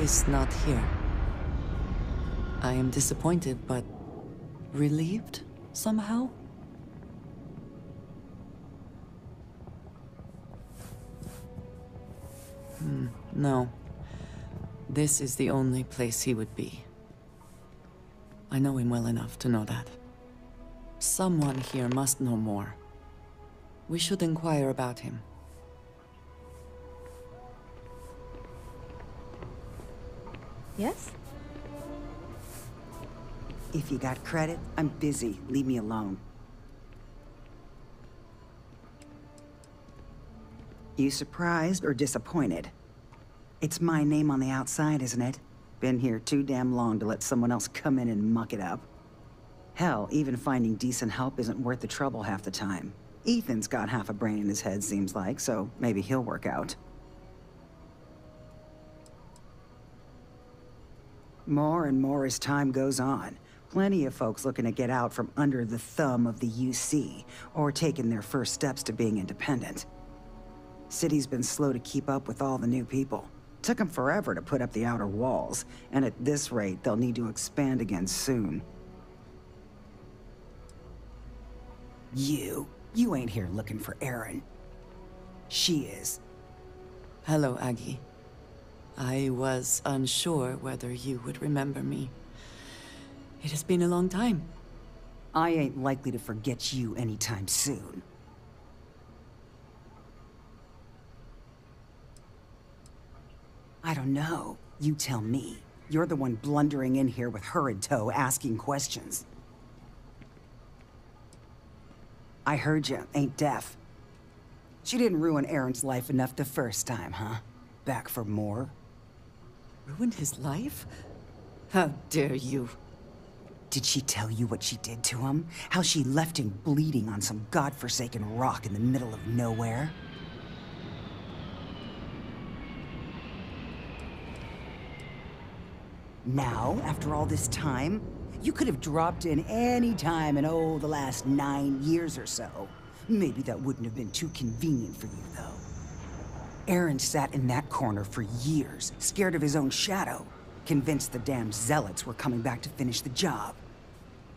is not here. I am disappointed, but relieved somehow? No. This is the only place he would be. I know him well enough to know that. Someone here must know more. We should inquire about him. Yes? If you got credit, I'm busy. Leave me alone. You surprised or disappointed? It's my name on the outside, isn't it? Been here too damn long to let someone else come in and muck it up. Hell, even finding decent help isn't worth the trouble half the time. Ethan's got half a brain in his head, seems like, so maybe he'll work out. More and more as time goes on. Plenty of folks looking to get out from under the thumb of the UC, or taking their first steps to being independent. City's been slow to keep up with all the new people. Took them forever to put up the outer walls, and at this rate, they'll need to expand again soon. You ain't here looking for Erin. She is. Hello, Aggie. I was unsure whether you would remember me. It has been a long time. I ain't likely to forget you anytime soon. I don't know. You tell me. You're the one blundering in here with her in tow, asking questions. I heard you, ain't deaf. She didn't ruin Erin's life enough the first time, huh? Back for more? Ruined his life? How dare you? Did she tell you what she did to him? How she left him bleeding on some godforsaken rock in the middle of nowhere? Now, after all this time, you could have dropped in any time in, the last 9 years or so. Maybe that wouldn't have been too convenient for you, though. Aaron sat in that corner for years, scared of his own shadow, convinced the damn zealots were coming back to finish the job.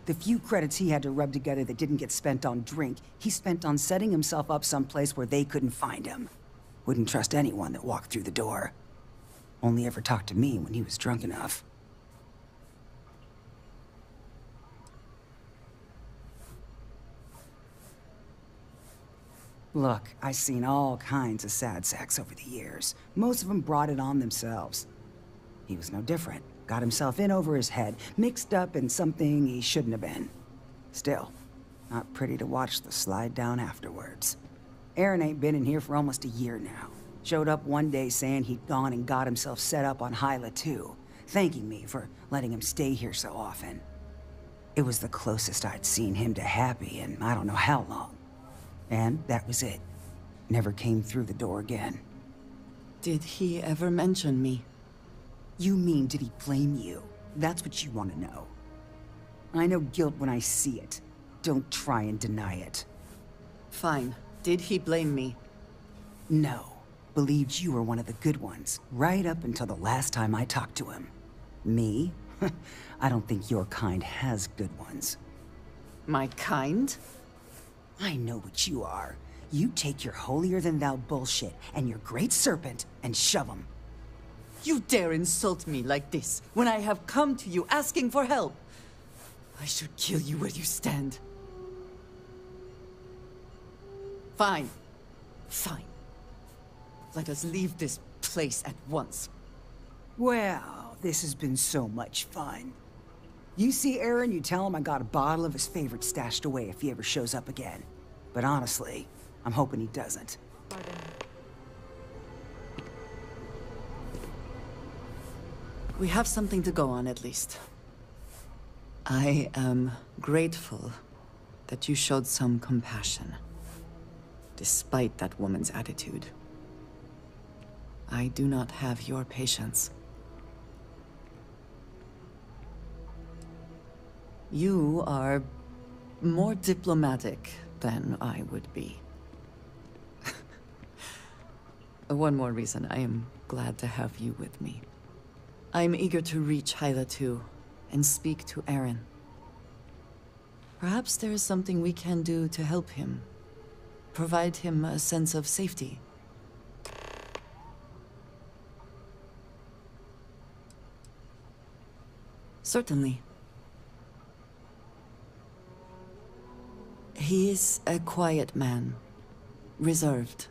The few credits he had to rub together that didn't get spent on drink, he spent on setting himself up someplace where they couldn't find him. Wouldn't trust anyone that walked through the door. Only ever talked to me when he was drunk enough. Look, I've seen all kinds of sad sacks over the years. Most of them brought it on themselves. He was no different. Got himself in over his head, mixed up in something he shouldn't have been. Still, not pretty to watch the slide down afterwards. Aaron ain't been in here for almost a year now. Showed up one day saying he'd gone and got himself set up on Hyla too, thanking me for letting him stay here so often. It was the closest I'd seen him to happy in I don't know how long. And that was it. Never came through the door again. Did he ever mention me? You mean, did he blame you? That's what you want to know. I know guilt when I see it. Don't try and deny it. Fine. Did he blame me? No. Believed you were one of the good ones, right up until the last time I talked to him. Me? I don't think your kind has good ones. My kind? I know what you are. You take your holier-than-thou bullshit and your great serpent and shove 'em. You dare insult me like this when I have come to you asking for help. I should kill you where you stand. Fine. Fine. Let us leave this place at once. Well, this has been so much fun. You see Aaron, you tell him I got a bottle of his favorite stashed away if he ever shows up again. But honestly, I'm hoping he doesn't. We have something to go on, at least. I am grateful that you showed some compassion, despite that woman's attitude. I do not have your patience. You are more diplomatic than I would be. One more reason I am glad to have you with me. I'm eager to reach Hyla too, and speak to Aaron. Perhaps there is something we can do to help him. Provide him a sense of safety. Certainly. He is a quiet man, reserved.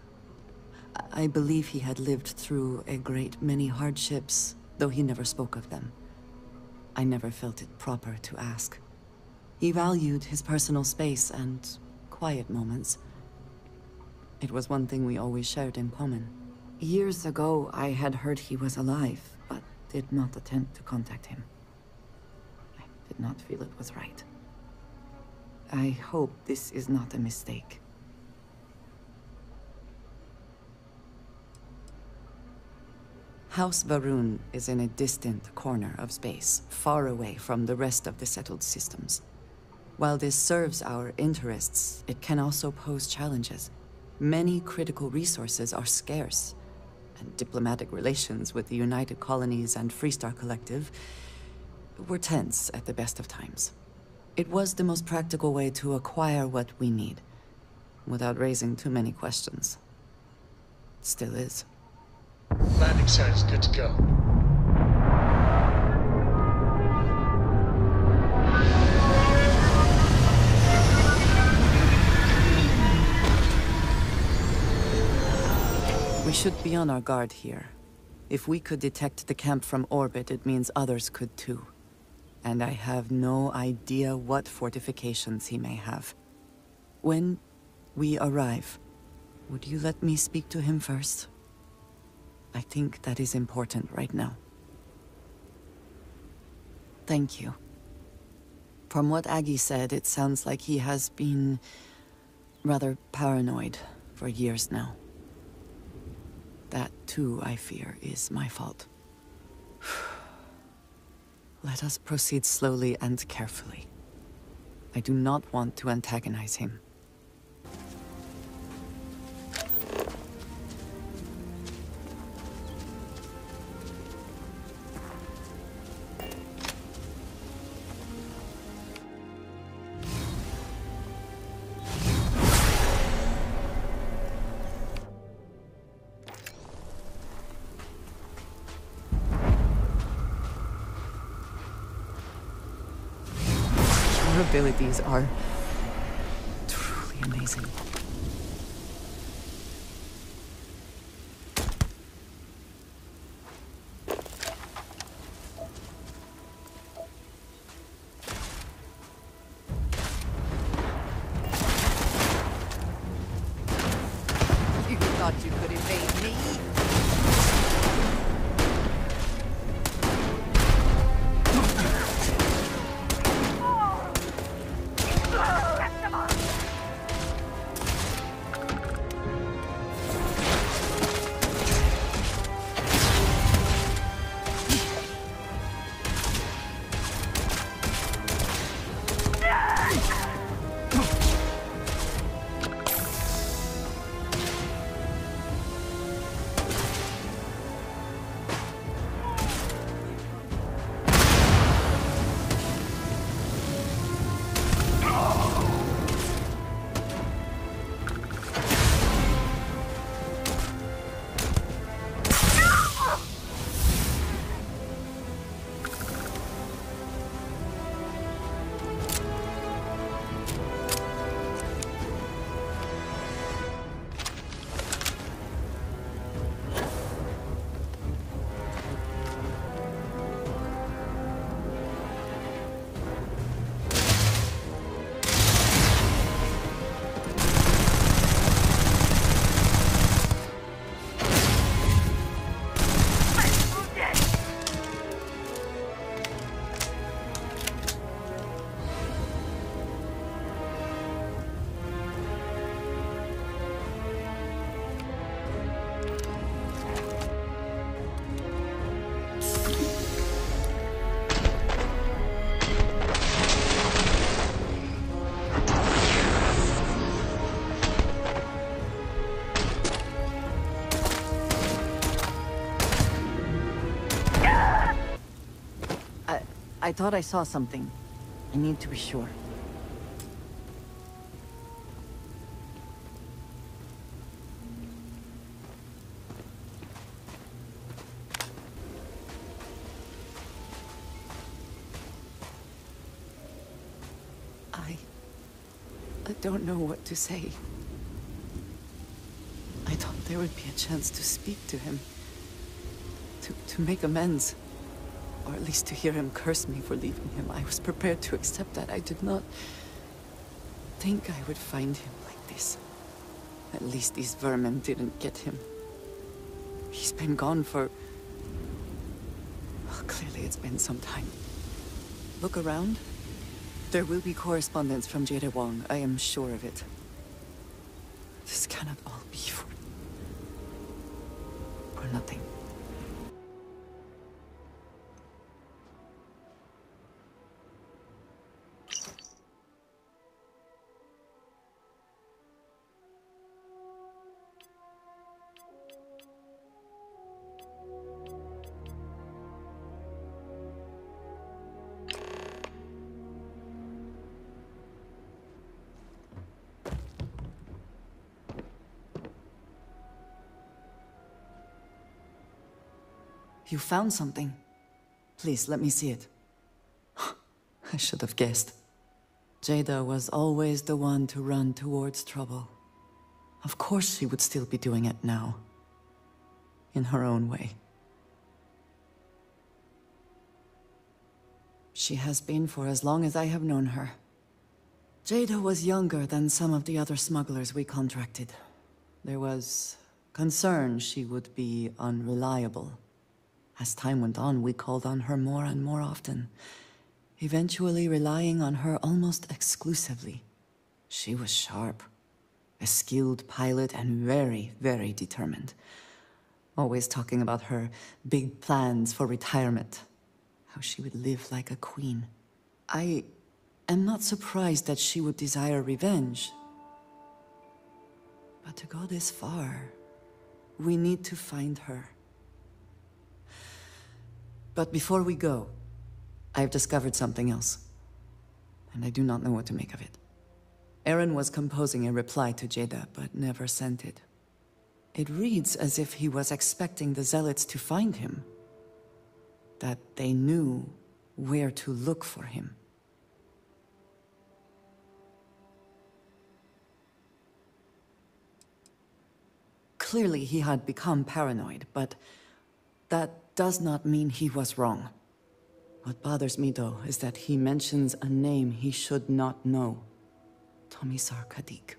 I believe he had lived through a great many hardships, though he never spoke of them. I never felt it proper to ask. He valued his personal space and quiet moments. It was one thing we always shared in common. Years ago, I had heard he was alive, but did not attempt to contact him. I did not feel it was right. I hope this is not a mistake. House Varun is in a distant corner of space, far away from the rest of the settled systems. While this serves our interests, it can also pose challenges. Many critical resources are scarce, and diplomatic relations with the United Colonies and Freestar Collective were tense at the best of times. It was the most practical way to acquire what we need, without raising too many questions. It still is. Landing site is good to go. We should be on our guard here. If we could detect the camp from orbit, it means others could too. And I have no idea what fortifications he may have. When we arrive, would you let me speak to him first? I think that is important right now. Thank you. From what Aggie said, it sounds like he has been rather paranoid for years now. That, too, I fear, is my fault. Let us proceed slowly and carefully. I do not want to antagonize him. Your abilities are truly amazing. You thought you could evade me? I thought I saw something. I need to be sure. I don't know what to say. I thought there would be a chance to speak to him. To make amends. Or at least to hear him curse me for leaving him. I was prepared to accept that. I did not think I would find him like this. At least these vermin didn't get him. He's been gone for... Well, clearly it's been some time. Look around. There will be correspondence from Jada Wong. I am sure of it. This cannot all be for nothing. You found something. Please, let me see it. I should have guessed. Jada was always the one to run towards trouble. Of course she would still be doing it now. In her own way. She has been for as long as I have known her. Jada was younger than some of the other smugglers we contracted. There was concern she would be unreliable. As time went on, we called on her more and more often, eventually relying on her almost exclusively. She was sharp, a skilled pilot and very, very determined. Always talking about her big plans for retirement, how she would live like a queen. I am not surprised that she would desire revenge. But to go this far, we need to find her. But before we go, I've discovered something else. And I do not know what to make of it. Aaron was composing a reply to Jada, but never sent it. It reads as if he was expecting the Zealots to find him. That they knew where to look for him. Clearly he had become paranoid, but that does not mean he was wrong. What bothers me, though, is that he mentions a name he should not know. Tomisar Kadik.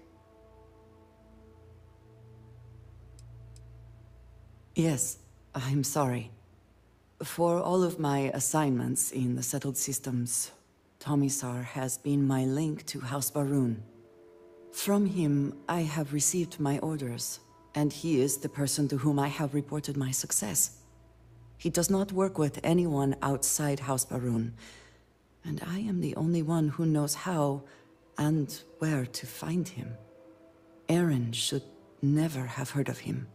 Yes, I'm sorry. For all of my assignments in the settled systems, Tomisar has been my link to House Barun. From him, I have received my orders, and he is the person to whom I have reported my success. He does not work with anyone outside House Barun, and I am the only one who knows how and where to find him. Aaron should never have heard of him.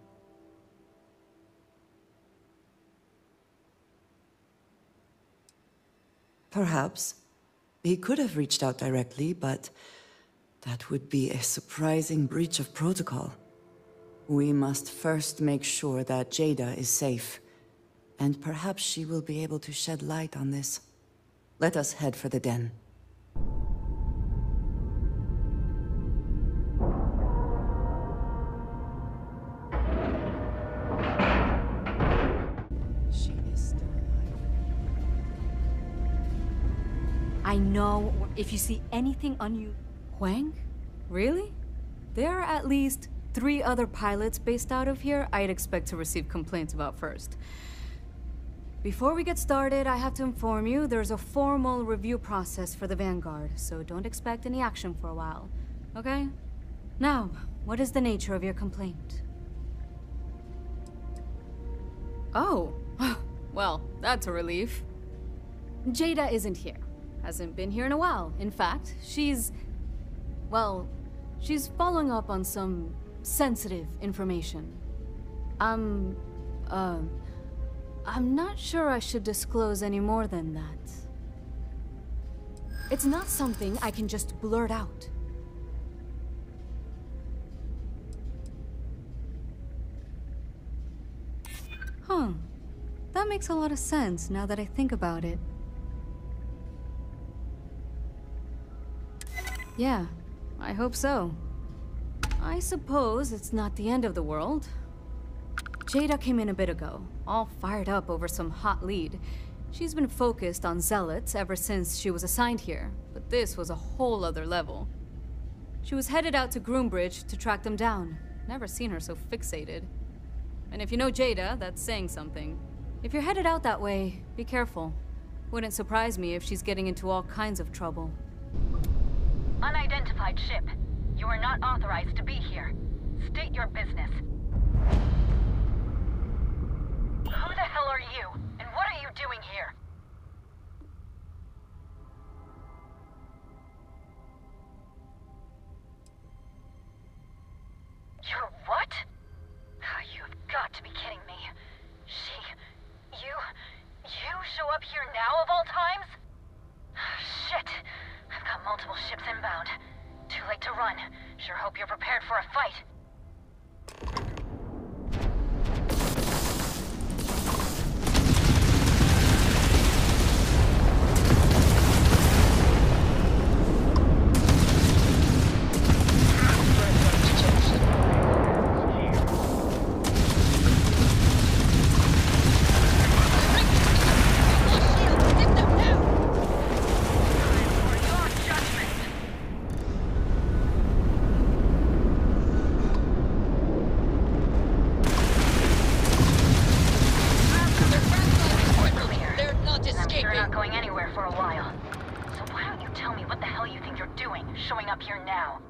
Perhaps. He could have reached out directly, but that would be a surprising breach of protocol. We must first make sure that Jada is safe. And perhaps she will be able to shed light on this. Let us head for the den. She is still alive. I know if you see anything unusual. Huang? Really? There are at least 3 other pilots based out of here I'd expect to receive complaints about first. Before we get started, I have to inform you there's a formal review process for the Vanguard, so don't expect any action for a while, okay? Now, what is the nature of your complaint? Oh, well, that's a relief. Jada isn't here. Hasn't been here in a while. In fact, she's following up on some sensitive information. I'm not sure I should disclose any more than that. It's not something I can just blurt out. Huh. That makes a lot of sense now that I think about it. Yeah, I hope so. I suppose it's not the end of the world. Jada came in a bit ago, all fired up over some hot lead. She's been focused on zealots ever since she was assigned here, but this was a whole other level. She was headed out to Groombridge to track them down. Never seen her so fixated. And if you know Jada, that's saying something. If you're headed out that way, be careful. Wouldn't surprise me if she's getting into all kinds of trouble. Unidentified ship. You are not authorized to be here. State your business. Who the hell are you? And what are you doing here? You're what? You've got to be kidding me. You show up here now of all times? Shit. I've got multiple ships inbound. Too late to run. Sure hope you're prepared for a fight. Showing up here now.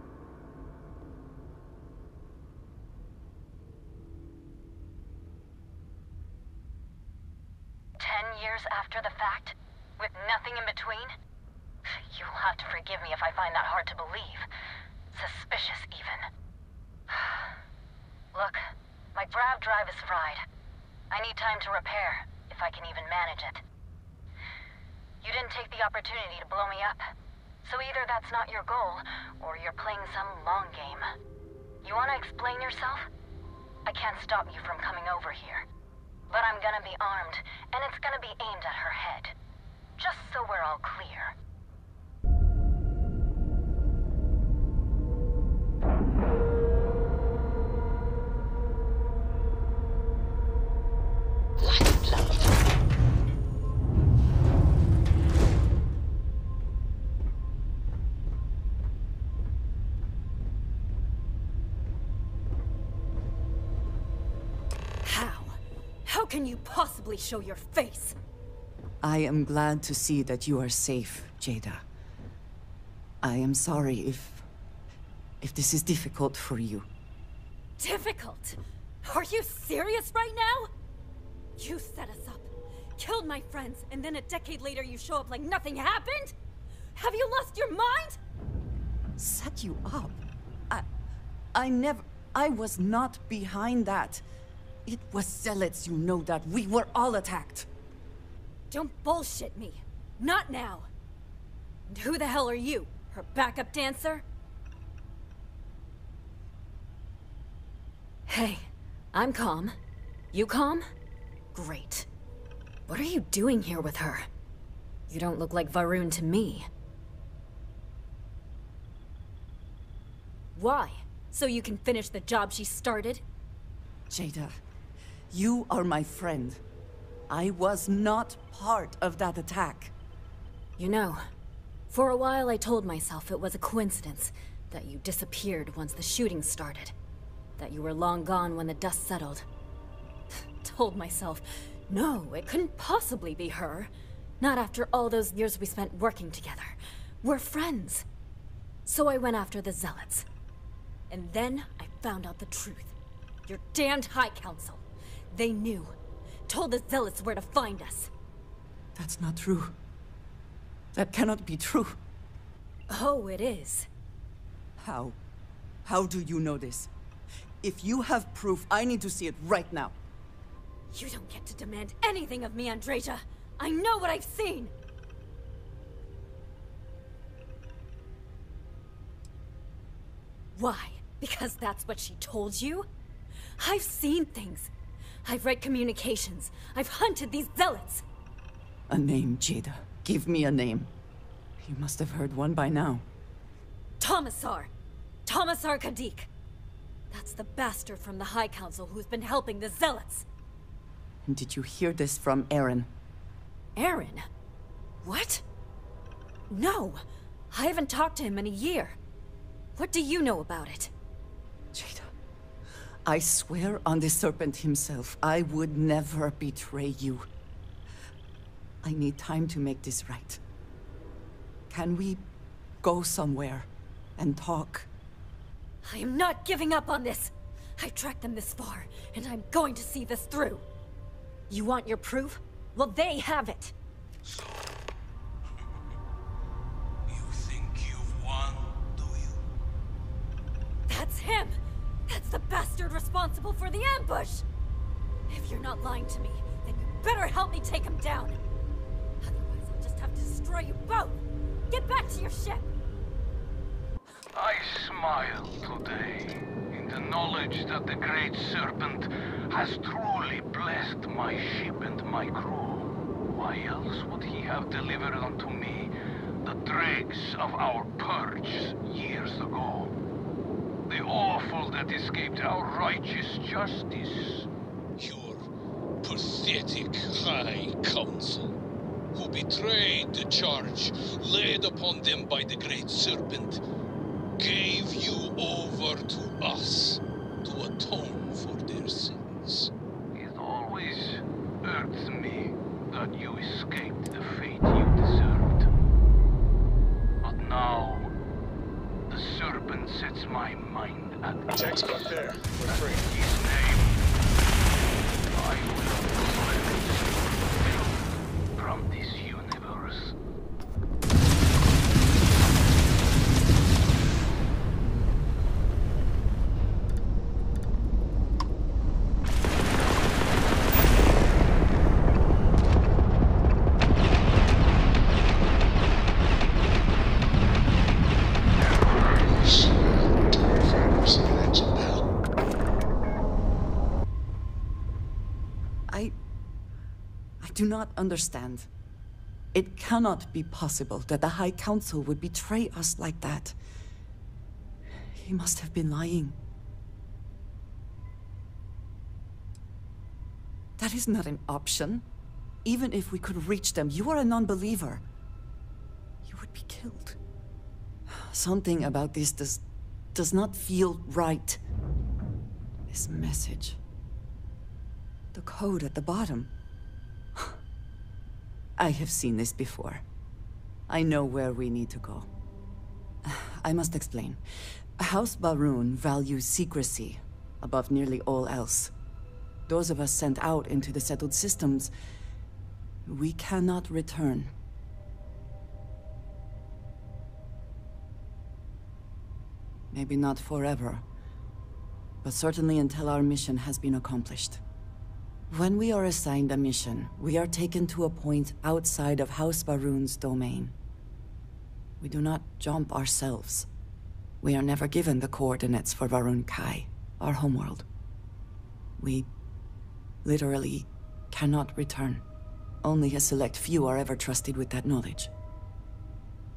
10 years after the fact? With nothing in between? You'll have to forgive me if I find that hard to believe. Suspicious, even. Look, my grav drive is fried. I need time to repair, if I can even manage it. You didn't take the opportunity to blow me up. So either that's not your goal, or you're playing some long game. You want to explain yourself? I can't stop you from coming over here. But I'm gonna be armed, and it's gonna be aimed at her head. Just so we're all clear. How can you possibly show your face? I am glad to see that you are safe, Jada. I am sorry if this is difficult for you. Difficult? Are you serious right now? You set us up, killed my friends, and then a decade later you show up like nothing happened? Have you lost your mind? Set you up? I was not behind that. It was zealots, you know that. We were all attacked. Don't bullshit me. Not now. And who the hell are you? Her backup dancer? Hey, I'm calm. You calm? Great. What are you doing here with her? You don't look like Varun to me. Why? So you can finish the job she started? Jada, you are my friend. I was not part of that attack. You know, for a while I told myself it was a coincidence that you disappeared once the shooting started. That you were long gone when the dust settled. Told myself, no, it couldn't possibly be her. Not after all those years we spent working together. We're friends. So I went after the zealots. And then I found out the truth. Your damned High Council. They knew. Told the zealots where to find us. That's not true. That cannot be true. Oh, it is. How? How do you know this? If you have proof, I need to see it right now. You don't get to demand anything of me, Andreja. I know what I've seen! Why? Because that's what she told you? I've seen things. I've read communications. I've hunted these zealots. A name, Jada. Give me a name. You must have heard one by now. Tomasar. Tomasar Kadik. That's the bastard from the High Council who's been helping the zealots. And did you hear this from Aaron? Aaron? What? No. I haven't talked to him in a year. What do you know about it? Jada, I swear on the Serpent himself, I would never betray you. I need time to make this right. Can we go somewhere and talk? I am not giving up on this. I've tracked them this far, and I'm going to see this through. You want your proof? Well, they have it. So, you think you've won, do you? That's him! That's the bastard responsible for the ambush! If you're not lying to me, then you better help me take him down. Otherwise, I'll just have to destroy you both! Get back to your ship! I smile today in the knowledge that the Great Serpent has truly blessed my ship and my crew. Why else would he have delivered unto me the dregs of our purge years ago? The awful that escaped our righteous justice. Your pathetic High Council, who betrayed the charge laid upon them by the Great Serpent, gave you over to us to atone for their sins. It always hurts me that you escaped the fate you deserved. But now, the Serpent sets my mind at rest. Tech's back there. We're free. In his name, I will cleanse you from this universe. I do not understand. It cannot be possible that the High Council would betray us like that. He must have been lying. That is not an option. Even if we could reach them, you are a non-believer. You would be killed. Something about this does not feel right. This message. The code at the bottom. I have seen this before. I know where we need to go. I must explain. House Baroon values secrecy above nearly all else. Those of us sent out into the settled systems, we cannot return. Maybe not forever, but certainly until our mission has been accomplished. When we are assigned a mission, we are taken to a point outside of House Baroon's domain. We do not jump ourselves. We are never given the coordinates for Varun Kai, our homeworld. We literally cannot return. Only a select few are ever trusted with that knowledge.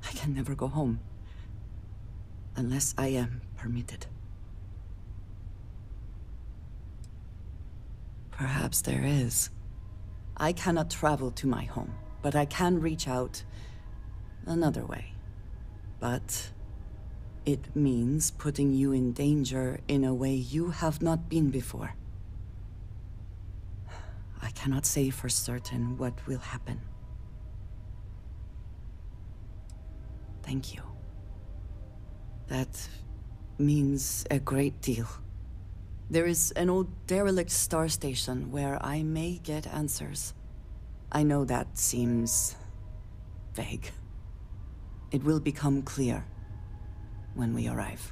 I can never go home. Unless I am permitted. Perhaps there is. I cannot travel to my home, but I can reach out another way. But it means putting you in danger in a way you have not been before. I cannot say for certain what will happen. Thank you. That means a great deal. There is an old derelict star station where I may get answers. I know that seems vague. It will become clear when we arrive.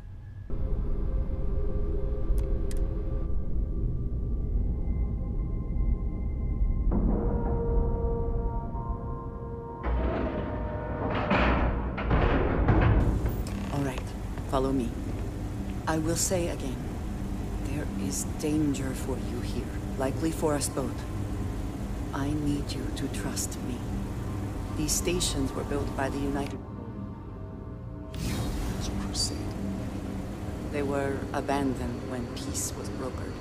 All right, follow me. I will say again, there is danger for you here, likely for us both. I need you to trust me. These stations were built by the United... Crusade. They were abandoned when peace was brokered.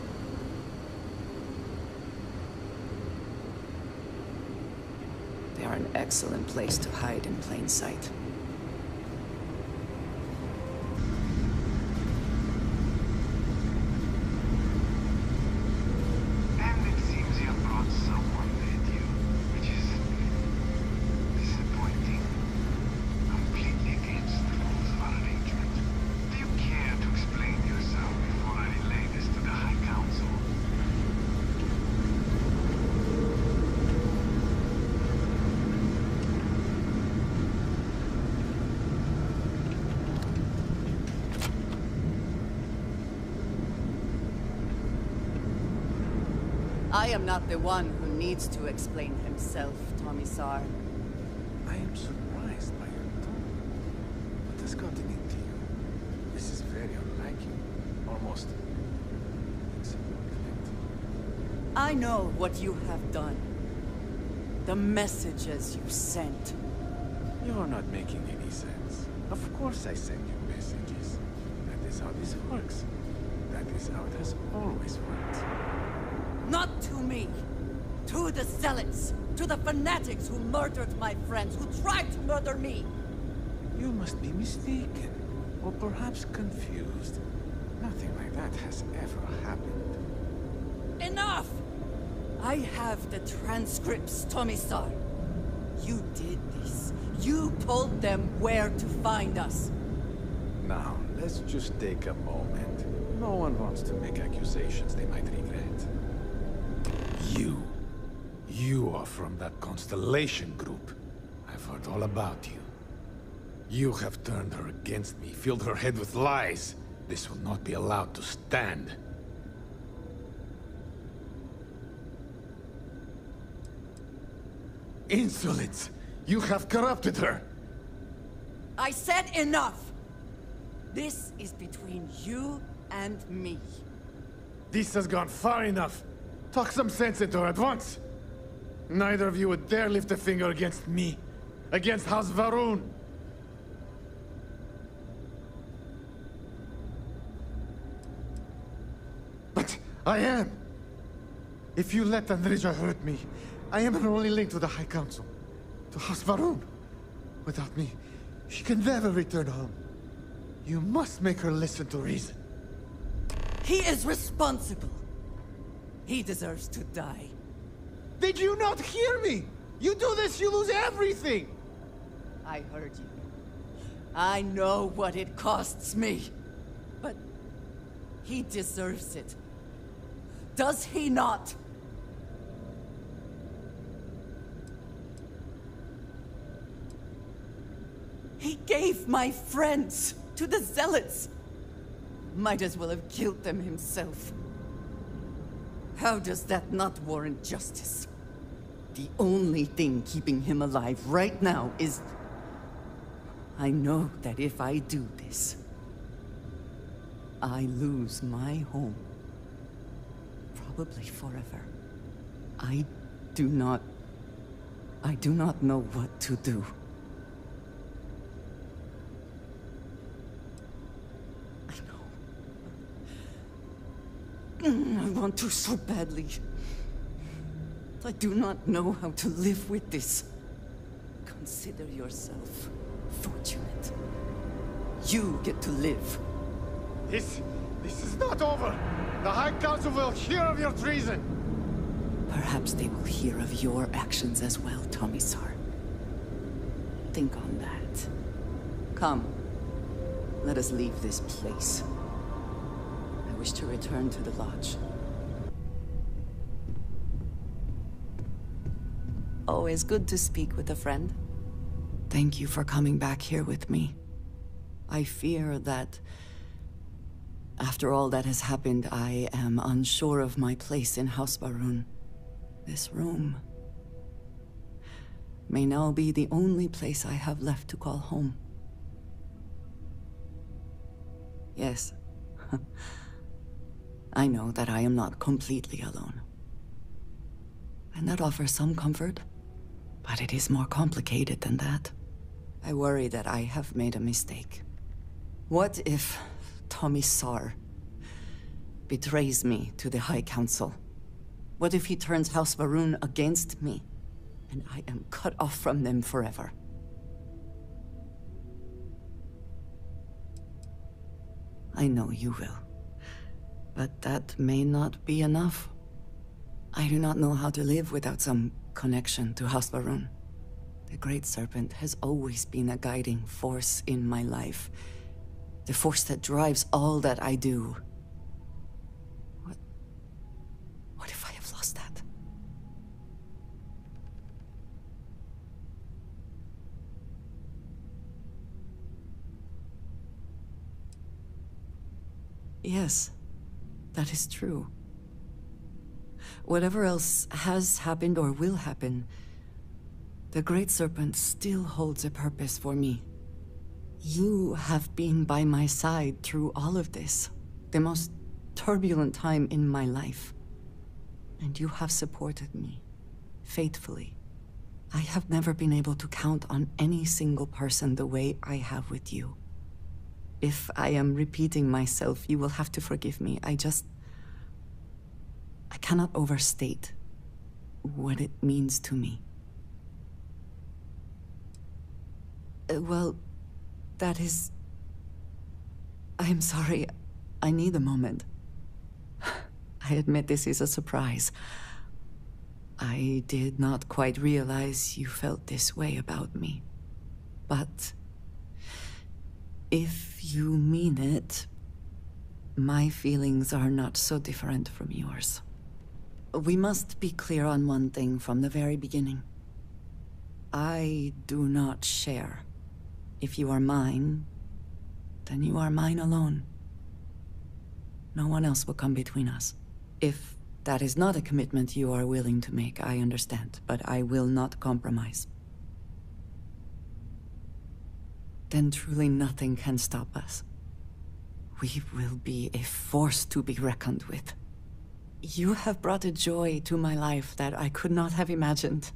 They are an excellent place to hide in plain sight. And it seems you have brought someone with you, which is disappointing. Completely against the rules of our arrangement. Do you care to explain yourself before I relay this to the High Council? I am not the one who needs to explain himself, Tomisar. I am surprised by your tone. What has gotten into you? This is very unlike you. Almost insubordinate. I know what you have done. The messages you sent. You're not making any sense. Of course I send you messages. That is how this works. That is how it has always worked. Not to me! To the zealots! To the fanatics who murdered my friends, who tried to murder me! You must be mistaken. Or perhaps confused. Nothing like that has ever happened. Enough! I have the transcripts, Tomisar. You did this. You told them where to find us. Now, let's just take a moment. No one wants to make accusations they might regret. You are from that Constellation group. I've heard all about you. You have turned her against me, filled her head with lies. This will not be allowed to stand. Insolence! You have corrupted her! I said enough! This is between you and me. This has gone far enough. Talk some sense into her at once. Neither of you would dare lift a finger against me. Against House Varun. But I am. If you let Andrija hurt me, I am her only link to the High Council. To House Varun. Without me, she can never return home. You must make her listen to reason. He is responsible. He deserves to die. Did you not hear me? You do this, you lose everything! I heard you. I know what it costs me. But he deserves it. Does he not? He gave my friends to the Zealots. Might as well have killed them himself. How does that not warrant justice? The only thing keeping him alive right now is... I know that if I do this, I lose my home. Probably forever. I do not know what to do. I want to so badly. I do not know how to live with this. Consider yourself fortunate. You get to live. This is not over! The High Council will hear of your treason! Perhaps they will hear of your actions as well, Tomisar. Think on that. Come. Let us leave this place. I wish to return to the lodge. Always good to speak with a friend. Thank you for coming back here with me. I fear that... after all that has happened, I am unsure of my place in House Varun. This room may now be the only place I have left to call home. Yes, I know that I am not completely alone. And that offers some comfort, but it is more complicated than that. I worry that I have made a mistake. What if Tomisar betrays me to the High Council? What if he turns House Varun against me, and I am cut off from them forever? I know you will, but that may not be enough. I do not know how to live without some connection to House Varun. The Great Serpent has always been a guiding force in my life. The force that drives all that I do. What if I have lost that? Yes, that is true. Whatever else has happened or will happen, the Great Serpent still holds a purpose for me. You have been by my side through all of this, the most turbulent time in my life. And you have supported me, faithfully. I have never been able to count on any single person the way I have with you. If I am repeating myself, you will have to forgive me. I cannot overstate what it means to me. Well, that is... I am sorry. I need a moment. I admit this is a surprise. I did not quite realize you felt this way about me. But... if you mean it, my feelings are not so different from yours. We must be clear on one thing from the very beginning. I do not share. If you are mine, then you are mine alone. No one else will come between us. If that is not a commitment you are willing to make, I understand, but I will not compromise. Then truly nothing can stop us. We will be a force to be reckoned with. You have brought a joy to my life that I could not have imagined,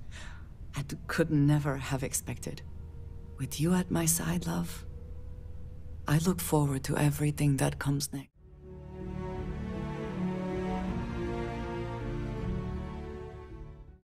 and could never have expected. With you at my side, love, I look forward to everything that comes next.